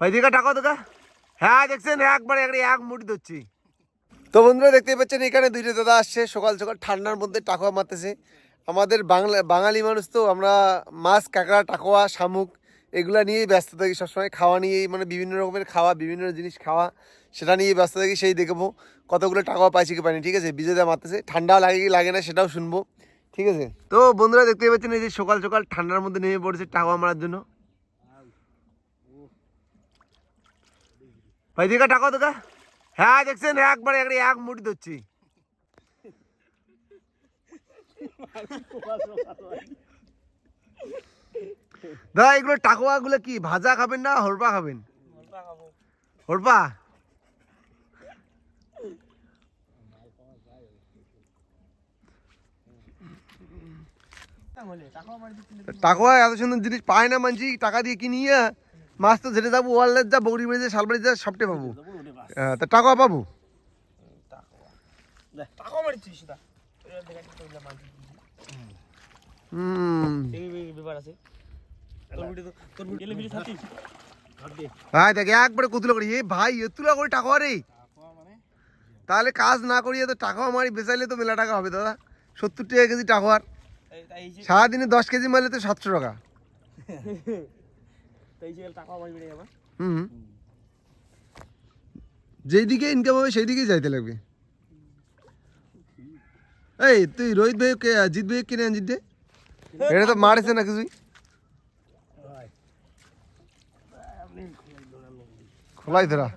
ভাই দিকে টাকা দেখা। হ্যাঁ দেখছেন একবারে এক মুঠি ধরছি। তো বন্ধুরা দেখতেই পাচ্ছেন এখানে দুইটা দাদা আসছে সকাল সকাল ঠান্ডার মধ্যে টাকা মারতেছে। আমাদের বাঙালি মানুষ তো আমরা মাছ কাঁকড়া টাকোয়া শামুক এগুলা নিয়েই ব্যস্ত থাকি সবসময়, খাওয়া নিয়েই, মানে বিভিন্ন রকমের খাওয়া, বিভিন্ন জিনিস খাওয়া, সেটা নিয়েই ব্যস্ত থাকি। সেই দেখবো কতগুলো টাকা পাইছি কি পাইনি। ঠিক আছে, বিজয়দা মারতেছে, ঠান্ডা লাগে কি লাগে না সেটাও শুনবো। ঠিক আছে, তো বন্ধুরা দেখতেই পাচ্ছেন এই যে সকাল সকাল ঠান্ডার মধ্যে নেমে পড়েছে টাকা মারার জন্য। ভাই দিকে টাকা দেখা। হ্যাঁ দেখছেন একবারে এক মুঠি ধরছি। দাদা এগুলো টাকোয়া গুলো কি ভাজা খাবেন না হরপা খাবেন? হরপা। টাকোয়া এত সুন্দর জিনিস পায় না মানছি, টাকা দিয়ে কিনিয়া মাছ তো যেতে যাবো ওয়ারলেস যা বগরি বেড়ে যা শালবাড়ি যা সবটাই পাবো। তা টাকা পাবো। ভাই দেখ একবারে কতুলা করি এ ভাই এতুলা করে টাকা রে, তাহলে কাজ না করিয়ে তো টাকা মারি বেচাইলে তো মেলা টাকা হবে দাদা। 70 টাকা কেজি টাকার, সারাদিনে 10 কেজি মারলে তো 700 টাকা। হুম, যেদিকে ইনকাম হবে সেই দিকেই যাইতে লাগবে। এই তুই রোহিত ভাই জিৎ ভাই কিনে আনজিত দে, এটা তো মারেছে না কিছুই, খোলাই ধরা।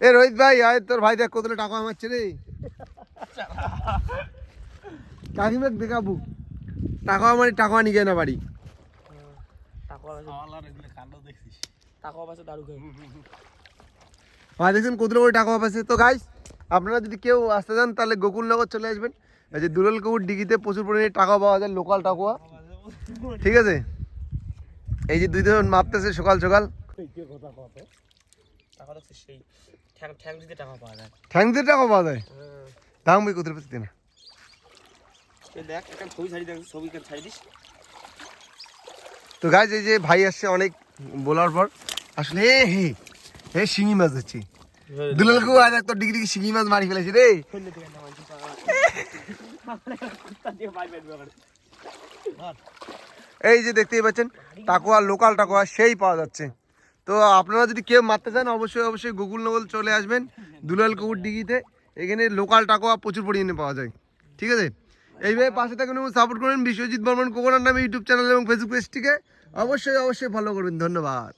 এ রোহিত ভাই আয়, তোর ভাই দেখ কতগুলো টাকা মারছে রে, কাকিমাক দেখাবো টাকা মারি, টাকা নিয়ে না বাড়ি। ভাই দেখছেন কতগুলো করে টাকা পাচ্ছে। তো গাইস আপনারা যদি কেউ আসতে চান তাহলে গোকুলনগর চলে আসবেন। এই যে দুলাল কাকুর ডিগিতে প্রচুর পরিমাণে টাকা পাওয়া যায়, লোকাল টাকা। ঠিক আছে, এই যে দুইজন মাপতেছে সকাল সকাল। ঠ্যাং দিতে টাকা পাওয়া যায়। দাম বই কোথায় পাচ্ছি না। তো গাইস এই যে ভাই আসছে অনেক বলার পর, আসলে হে শিঙি মাছ হচ্ছে। দুলাল কাকু আজ একটা ডিগ্রি শিঙি মাছ মারি ফেলেছি রে। এই যে দেখতেই পাচ্ছেন টাকুয়া, লোকাল টাকুয়া সেই পাওয়া যাচ্ছে। তো আপনারা যদি কেউ মারতে চান অবশ্যই গোকুলনগর চলে আসবেন দুলাল কাকুর ডিগিতে। এখানে লোকাল টাকুয়া প্রচুর পরিমাণে পাওয়া যায়। ঠিক আছে, এইভাবে পাশে থাকুন এবং সাপোর্ট করবেন বিশ্বজিৎ বর্মন কোকোনার নামে ইউটিউব চ্যানেল এবং ফেসবুক পেজটিকে অবশ্যই ফলো করবেন। ধন্যবাদ।